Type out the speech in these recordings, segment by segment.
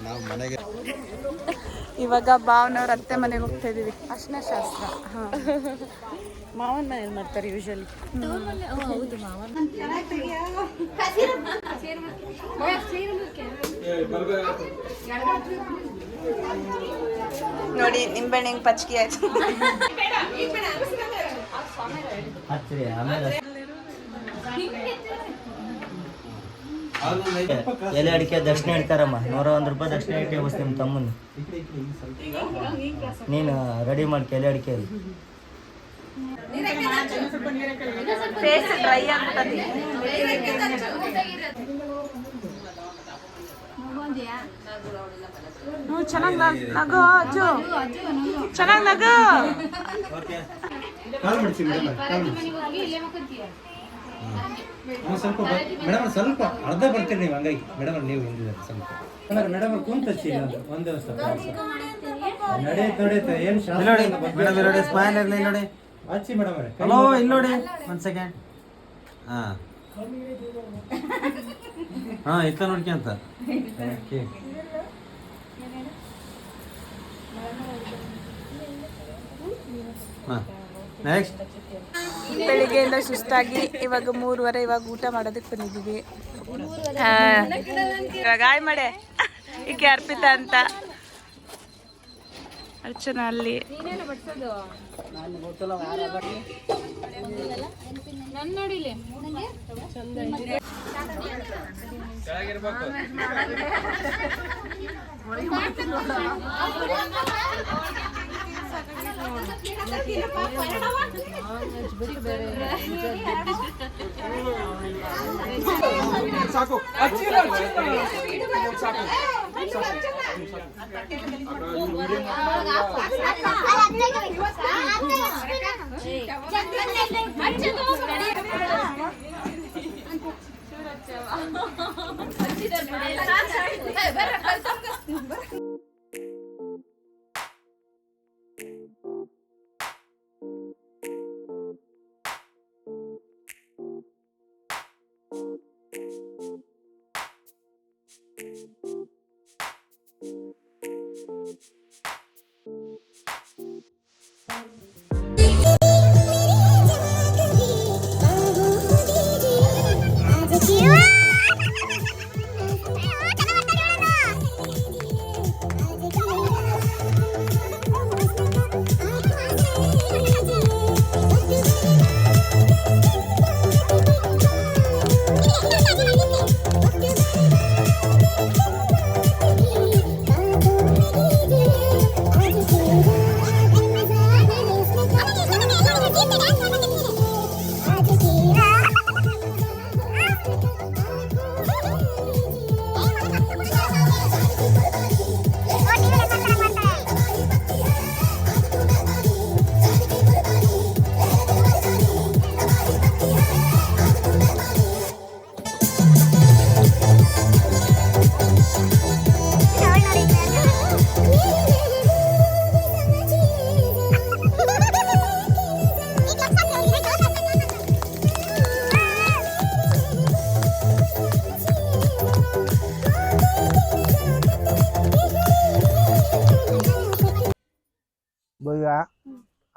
ನಾವು ಮನೆಗೆ ಇವಾಗ ಭಾವನವ್ರ ಅತ್ತೆ ಮನೆಗೆ ಹೋಗ್ತಾ ಇದೀವಿ. ಅರ್ಶಿನ ಶಾಸ್ತ್ರ. ಮಾವನ ಮನೇಲಿ ಮಾಡ್ತಾರೆ ಯೂಶಲಿ. ನೋಡಿ ನಿಂಬೆಹಣ್ಣು ಹೆಂಗ್ ಪಚ್ಕಿ ಆಯ್ತು. ಎಲೆ ಅಡಿಕೆ ದಕ್ಷಿಣ ಇಡ್ತಾರಮ್ಮ. 101 ರೂಪಾಯಿ ದಕ್ಷಿಣ ಇಟ್ಟೆ ಬಸ್ ನಿಮ್ಮ ತಮ್ಮನ. ನೀನು ರೆಡಿ ಮಾಡ್ಕೆ ಎಲೆ ಅಡಿಕೆ. ಫೇಸ್ ಡ್ರೈ ಆಗ್ತದೆ. ಚೆನ್ನಾಗಿ ನಗು ಅಜ್ಜು, ಚೆನ್ನಾಗಿ ನಗು. ಸ್ವಲ್ಪ ಮೇಡಮ್ ಸ್ವಲ್ಪ ಅರ್ಧ ಬರ್ತೀರಿ ನೀವು, ಹಂಗಾಗಿ ಮೇಡಮ್ ನೀವು ಹಿಂದಿದ್ದಾರೆ ಸ್ವಲ್ಪ. ಮೇಡಮ್ ಕುಂತಚ್ಚಿ ಒಂದೇ ನಡೆಯುತ್ತೆ ಏನು ನೋಡಿ ಸ್ಮೈಲ್ ಇರಲಿ ನೋಡಿ. ಹಚ್ಚಿ ಮೇಡಮ್ ಅವರೇ. ಹಲೋ ಇಲ್ಲಿ ನೋಡಿ ಒಂದು ಸೆಕೆಂಡ್. ಹಾಂ ಇತ್ತ ನೋಡ್ಕೊಂತ. ಹಾಂ ನೆಕ್ಸ್ಟ್. ಬೆಳಿಗ್ಗೆಯಿಂದ ಸುಸ್ತಾಗಿ ಇವಾಗ 3:30, ಇವಾಗ ಊಟ ಮಾಡೋದಕ್ಕೆ ಬಂದಿದ್ದೀವಿ. ಇವಾಗ ಆಯ್ ಮಾಡೆ ಈಕೆ ಅರ್ಪಿತಾ ಅಂತ. ಅರ್ಚನಾ ಅಲ್ಲಿ. ಸಾಕು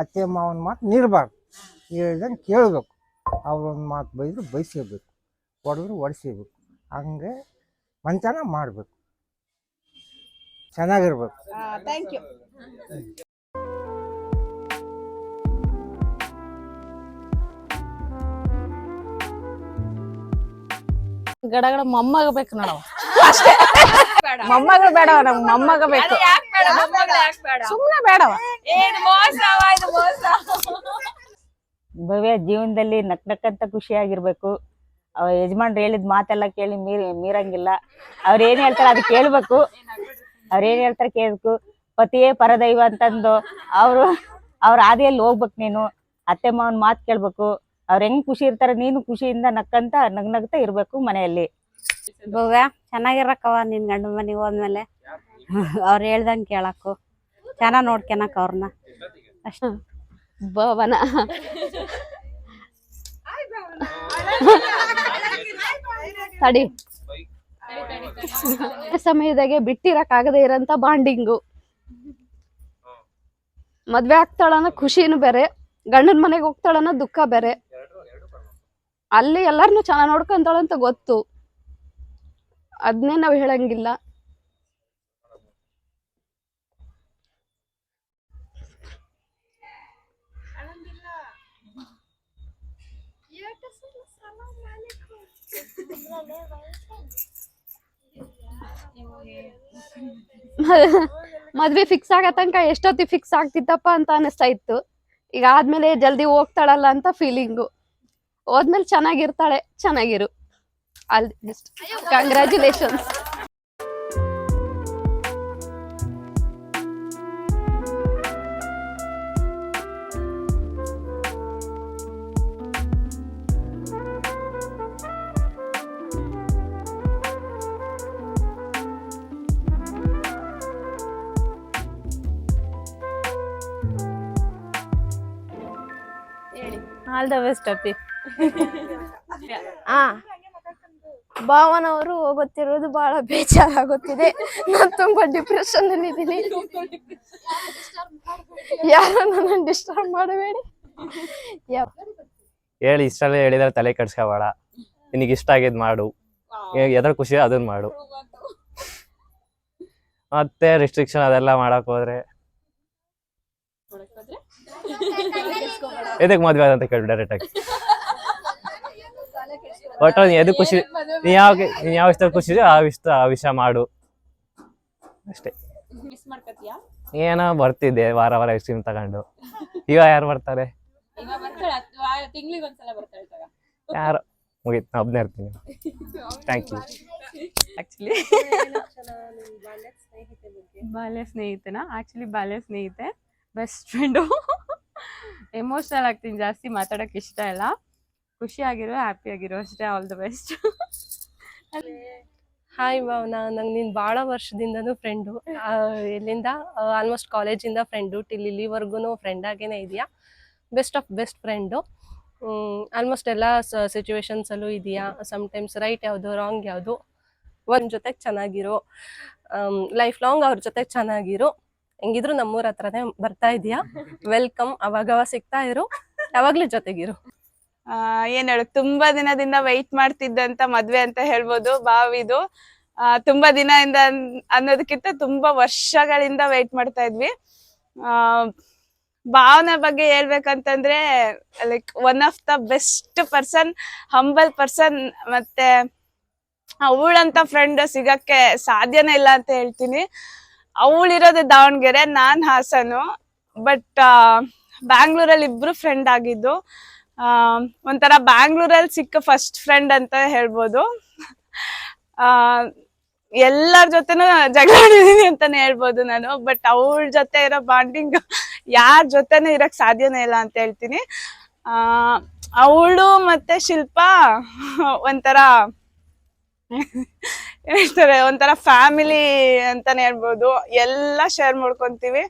ಅತ್ತೆ ಮಾವನ ಮಾತು ನೀಡಬಾರ್ದು. ಹೇಳ್ದಂಗೆ ಕೇಳಬೇಕು. ಅವ್ರೊಂದು ಮಾತು ಬೈದ್ರೆ ಬೈಸೇಬೇಕು, ಹೊಡೆದ್ರು ಹೊಡಿಸೇಬೇಕು. ಹಂಗೆ ಮಂಚನ ಮಾಡಬೇಕು, ಚೆನ್ನಾಗಿರ್ಬೇಕು. Thank you. ಗಡಗಡ ಮೊಮ್ಮಗ ಬೇಕು ನೋಡವ. ಮೊಮ್ಮಗಳು ಬೇಡವ, ನಮ್ಗೆ ಮೊಮ್ಮಗ ಬೇಕು. ಸುಮ್ಮನೆ ಬೇಡವ. ಭವ್ಯ ಜೀವನದಲ್ಲಿ ನಕ್ಕಂತ ಖುಷಿಯಾಗಿರ್ಬೇಕು. ಯಜಮಾನ್ರು ಹೇಳಿದ ಮಾತೆಲ್ಲ ಕೇಳಿ ಮೀರಂಗಿಲ್ಲ. ಅವ್ರು ಏನ್ ಹೇಳ್ತಾರೆ ಅದು ಕೇಳ್ಬೇಕು. ಅವ್ರ ಏನ್ ಹೇಳ್ತಾರೆ ಕೇಳ್ಬೇಕು. ಪತಿಯೇ ಪರದೈವ ಅಂತಂದು ಅವ್ರ ಹಾದಿಯಲ್ಲಿ ಹೋಗ್ಬೇಕು. ನೀನು ಅತ್ತೆ ಮಾವನ್ ಮಾತು ಕೇಳ್ಬೇಕು. ಅವ್ರ ಹೆಂಗ್ ಖುಷಿ ಇರ್ತಾರೆ ನೀನು ಖುಷಿಯಿಂದ ನಕ್ಕಂತ ನಗ್ನಗ್ತಾ ಇರ್ಬೇಕು ಮನೆಯಲ್ಲಿ. ಭವ್ಯ ಚೆನ್ನಾಗಿರಕ್ಕವ ನಿನ್ ಗಂಡ ಮನೆಗೆ ಹೋದ್ಮೇಲೆ ಅವ್ರು ಹೇಳ್ದಂಗೆ ಕೇಳಕ್ಕು, ಚೆನ್ನಾಗ್ ನೋಡ್ಕೊಳಕ್ ಅವ್ರನ್ನ ಅಷ್ಟ. ಭವನ ತಡಿ ಸಮಯದಾಗೆ ಬಿಟ್ಟಿರಕ್ಕಾಗದೇ ಇರೋಂಥ ಬಾಂಡಿಂಗು. ಮದ್ವೆ ಆಗ್ತಾಳನ್ನೋ ಖುಷಿನೂ ಬೇರೆ, ಗಂಡನ ಮನೆಗೆ ಹೋಗ್ತಾಳನ್ನೋ ದುಃಖ ಬೇರೆ. ಅಲ್ಲಿ ಎಲ್ಲಾರನ್ನೂ ಚೆನ್ನಾಗಿ ನೋಡ್ಕೊಂತಾಳಂತ ಗೊತ್ತು, ಅದನ್ನೇ ನಾವು ಹೇಳಂಗಿಲ್ಲ. ಮದ್ವೆ ಫಿಕ್ಸ್ ಆಗೋ ತನಕ ಎಷ್ಟೊತ್ತಿಗೆ ಫಿಕ್ಸ್ ಆಗ್ತಿತ್ತಪ್ಪ ಅಂತ ಅನಿಸ್ತಾ ಇತ್ತು. ಈಗ ಆದ್ಮೇಲೆ ಜಲ್ದಿ ಹೋಗ್ತಾಳಲ್ಲ ಅಂತ ಫೀಲಿಂಗು. ಹೋದ್ಮೇಲೆ ಚೆನ್ನಾಗಿರ್ತಾಳೆ, ಚೆನ್ನಾಗಿರು. All the best, congratulations. All the best ಅಪ್ಪಿ. ಭಾವನವರು ಹೋಗುತ್ತಿರೋದು ಬಹಳ ಬೇಜಾರಾಗುತ್ತಿದೆ. ನಾನು ತುಂಬಾ ಡಿಪ್ರೆಷನ್ ಅಲ್ಲಿ ಇದ್ದೀನಿ. ಯಾರು ನನ್ನ ಡಿಸ್ಟರ್ಬ್ ಮಾಡಬೇಡಿ. ಹೇಳಿ ಇಷ್ಟಲ್ಲೇ ಹೇಳಿದ್ರೆ ತಲೆ ಕೆಡ್ಸ್ಕೋಬೇಡ. ನಿನಗೆ ಇಷ್ಟ ಆಗಿದ್ ಮಾಡು, ಎದ್ರ ಖುಷಿ ಅದನ್ನ ಮಾಡು. ಮತ್ತೆ ರಿಸ್ಟ್ರಿಕ್ಷನ್ ಅದೆಲ್ಲ ಮಾಡಕ್ ಹೋದ್ರೆ ಎದಕ್ ಮದ್ವೆ ಅಂತ ಕೇಳಿ ಡೈರೆಕ್ಟ್ ಆಗಿ. ಒಟ್ಟು ಎದು ಖುಷಿ, ನೀ ಯಾವ ಇಷ್ಟ ಖುಷಿ ಆ ವಿಷಯ ಮಾಡು ಅಷ್ಟೇ. ಏನೋ ಬರ್ತಿದ್ದೆ ವಾರ ವಾರ ಐಸ್ ಕ್ರೀಮ್ ತಗೊಂಡು. ಈಗ ಯಾರು ಬರ್ತಾರೆ? ಯಾರು ಮುಗೀತು, ನಾ ಒಬ್ಬನೇ ಇರ್ತೀನಿ. Thank you. ಆಕ್ಚುಲಿ ಬಾಲ್ಯ ಸ್ನೇಹಿತನ ಬಾಲ್ಯ ಸ್ನೇಹಿತೆ, ಬೆಸ್ಟ್ ಫ್ರೆಂಡು. ಎಮೋಷನಲ್ ಆಗ್ತೀನಿ, ಜಾಸ್ತಿ ಮಾತಾಡೋಕೆ ಇಷ್ಟ ಇಲ್ಲ. ಖುಷಿಯಾಗಿರೋ, ಹ್ಯಾಪಿ ಆಗಿರೋ ಅಷ್ಟೇ. All the best. Hi Bhavana, ನಂಗೆ ನೀನು ಭಾಳ ವರ್ಷದಿಂದನೂ ಫ್ರೆಂಡು. ಎಲ್ಲಿಂದ ಆಲ್ಮೋಸ್ಟ್ ಕಾಲೇಜಿಂದ ಫ್ರೆಂಡು ಟಿಲ್ ಇಲ್ಲಿವರೆಗೂ ಫ್ರೆಂಡ್ ಆಗೇನೆ ಇದೆಯಾ. Best of best friend. Almost ಎಲ್ಲ ಸಿಚುವೇಶನ್ಸಲ್ಲೂ ಇದೆಯಾ. ಸಮ್ಟೈಮ್ಸ್ ರೈಟ್ ಯಾವುದು ರಾಂಗ್ ಯಾವುದು, ಒಂದು ಜೊತೆಗೆ ಚೆನ್ನಾಗಿರೋ, ಲೈಫ್ ಲಾಂಗ್ ಅವ್ರ ಜೊತೆಗೆ ಚೆನ್ನಾಗಿರೋ. ಹೆಂಗಿದ್ರು ನಮ್ಮೂರ ಹತ್ರನೇ ಬರ್ತಾ ಇದೆಯಾ, ವೆಲ್ಕಮ್. ಅವಾಗವ ಸಿಗ್ತಾ ಇರು, ಯಾವಾಗ್ಲೂ ಜೊತೆಗಿರು. ಏನ್ ಹೇಳು, ತುಂಬಾ ದಿನದಿಂದ ವೆಯ್ಟ್ ಮಾಡ್ತಿದ್ದಂತ ಮದ್ವೆ ಅಂತ ಹೇಳ್ಬೋದು ಬಾವಿದು. ತುಂಬಾ ದಿನದಿಂದ ಅನ್ನೋದಕ್ಕಿಂತ ತುಂಬಾ ವರ್ಷಗಳಿಂದ ವೆಯ್ಟ್ ಮಾಡ್ತಾ ಇದ್ವಿ. ಭಾವನೆ ಬಗ್ಗೆ ಹೇಳ್ಬೇಕಂತಂದ್ರೆ like one of the best person, humble person. ಮತ್ತೆ ಅವಳಂತ ಫ್ರೆಂಡ್ ಸಿಗಕ್ಕೆ ಸಾಧ್ಯನೇ ಇಲ್ಲ ಅಂತ ಹೇಳ್ತೀನಿ. ಅವಳಿರೋದು ದಾವಣಗೆರೆ, ನಾನ್ ಹಾಸನು. ಬಟ್ ಬ್ಯಾಂಗ್ಳೂರಲ್ಲಿ ಇಬ್ರು ಫ್ರೆಂಡ್ ಆಗಿದ್ದು. ಒಂಥರ ಬ್ಯಾಂಗ್ಳೂರಲ್ಲಿ ಸಿಕ್ಕ ಫಸ್ಟ್ ಫ್ರೆಂಡ್ ಅಂತ ಹೇಳ್ಬೋದು. ಎಲ್ಲರ ಜೊತೆನೂ ಜಗಳಾಡಿದೀನಿ ಅಂತಾನೆ ಹೇಳ್ಬೋದು ನಾನು. ಬಟ್ ಅವಳ ಜೊತೆ ಇರೋ ಬಾಂಡಿಂಗ್ ಯಾರ ಜೊತೆನೂ ಇರಕ್ ಸಾಧ್ಯನೇ ಇಲ್ಲ ಅಂತ ಹೇಳ್ತೀನಿ. ಅವಳು ಮತ್ತೆ ಶಿಲ್ಪ ಒಂಥರ ಹೇಳ್ತಾರೆ, ಒಂಥರ ಫ್ಯಾಮಿಲಿ ಅಂತಾನೆ ಹೇಳ್ಬೋದು. ಎಲ್ಲ ಶೇರ್ ಮಾಡ್ಕೊಂತೀವಿ,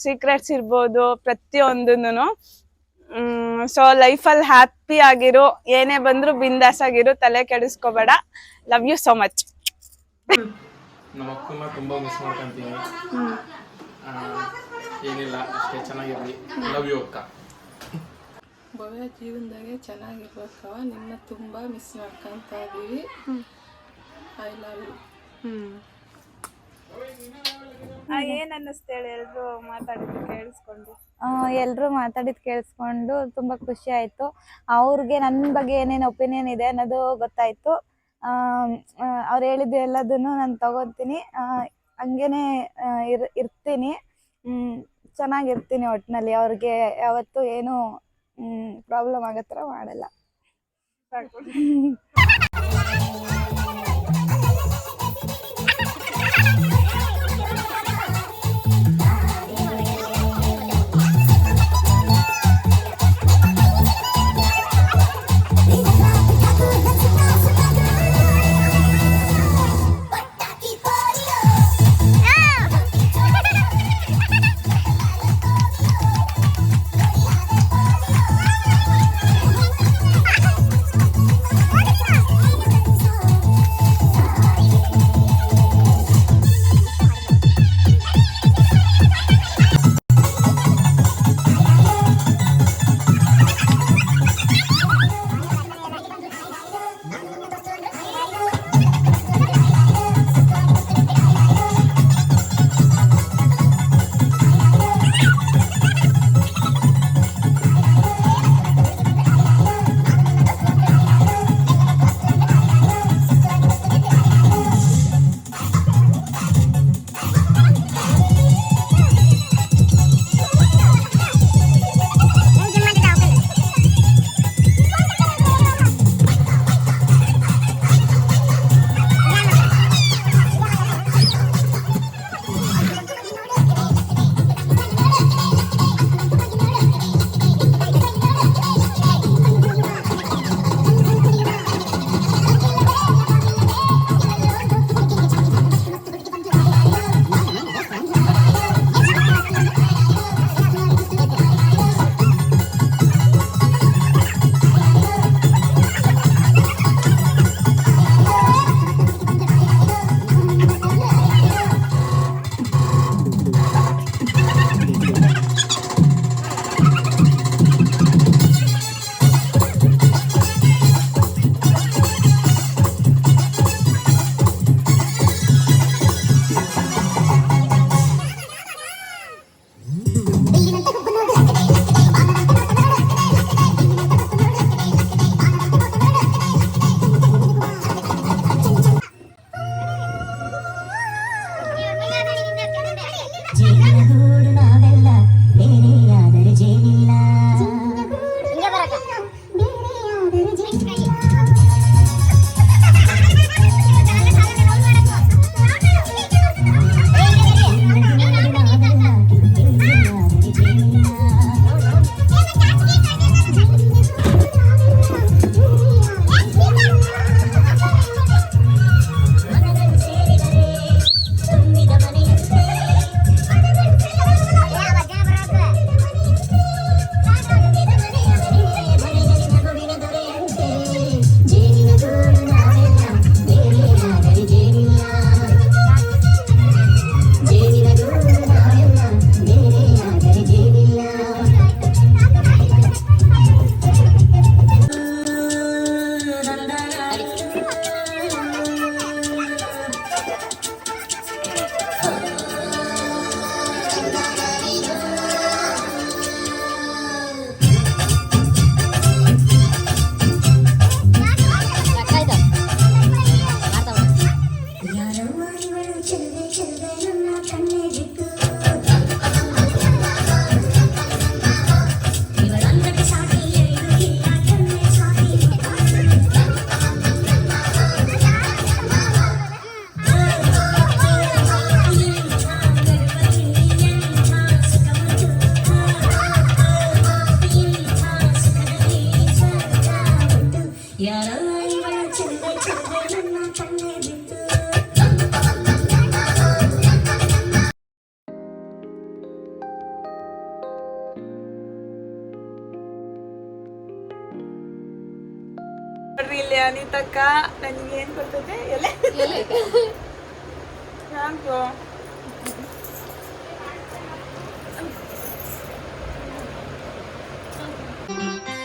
ಸೀಕ್ರೆಟ್ಸ್ ಇರ್ಬೋದು, ಪ್ರತಿಯೊಂದನ್ನು. ಸೊ ಲೈಫಲ್ಲಿ ಹ್ಯಾಪಿ ಆಗಿರು, ಏನೇ ಬಂದ್ರು ಬಿಂದಾಸ್ ಆಗಿರು, ತಲೆ ಕೆಡಿಸ್ಕೋಬೇಡ. Love you so much. ನಮ್ಮ ಅಕ್ಕನ ತುಂಬಾ ಮಿಸ್ ಮಾಡ್ಕೊಂತೀನಿ. ಏನಿಲ್ಲ, ಅಷ್ಟೇ, ಚೆನ್ನಾಗಿರ್ಲಿ. ಲವ್ ಯು ಅಕ್ಕ. ಭವ್ಯ ಜೀವನದಾಗೆ ಚೆನ್ನಾಗಿರ್ಬೇಕವ, ನಿನ್ನ ತುಂಬಾ ಮಿಸ್ ಮಾಡ್ಕೊಂತ ಇದೀವಿ. I love you. ಏನ್ ಅನ್ನಿಸ್ತೇಳಿ ಎಲ್ರು ಮಾತಾಡಿದ್ದು ಕೇಳಿಸ್ಕೊಂಡು? ಎಲ್ಲರೂ ಮಾತಾಡಿದ್ ಕೇಳಿಸ್ಕೊಂಡು ತುಂಬಾ ಖುಷಿ ಆಯ್ತು. ಅವ್ರಿಗೆ ನನ್ನ ಬಗ್ಗೆ ಏನೇನು ಒಪಿನಿಯನ್ ಇದೆ ಅನ್ನೋದು ಗೊತ್ತಾಯ್ತು. ಅವ್ರು ಹೇಳಿದ್ದು ಎಲ್ಲದನ್ನು ನಾನು ತಗೋತೀನಿ, ಹಂಗೇನೆ ಇರ್ತೀನಿ. ಚೆನ್ನಾಗಿರ್ತೀನಿ ಒಟ್ಟಿನಲ್ಲಿ. ಅವ್ರಿಗೆ ಯಾವತ್ತೂ ಏನು ಪ್ರಾಬ್ಲಮ್ ಆಗೋ ಥರ ಮಾಡಲ್ಲ. ನೋಡ್ರಿ ಇಲ್ಲಿ ಅನಿತಕ್ಕ ನನಗೆ ಏನ್ ಕೊಡ್ತದೆ ಎಲೆ ಸಾಕು.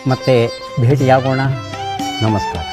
ಮತ್ತೆ ಭೇಟಿಯಾಗೋಣ. ನಮಸ್ಕಾರ.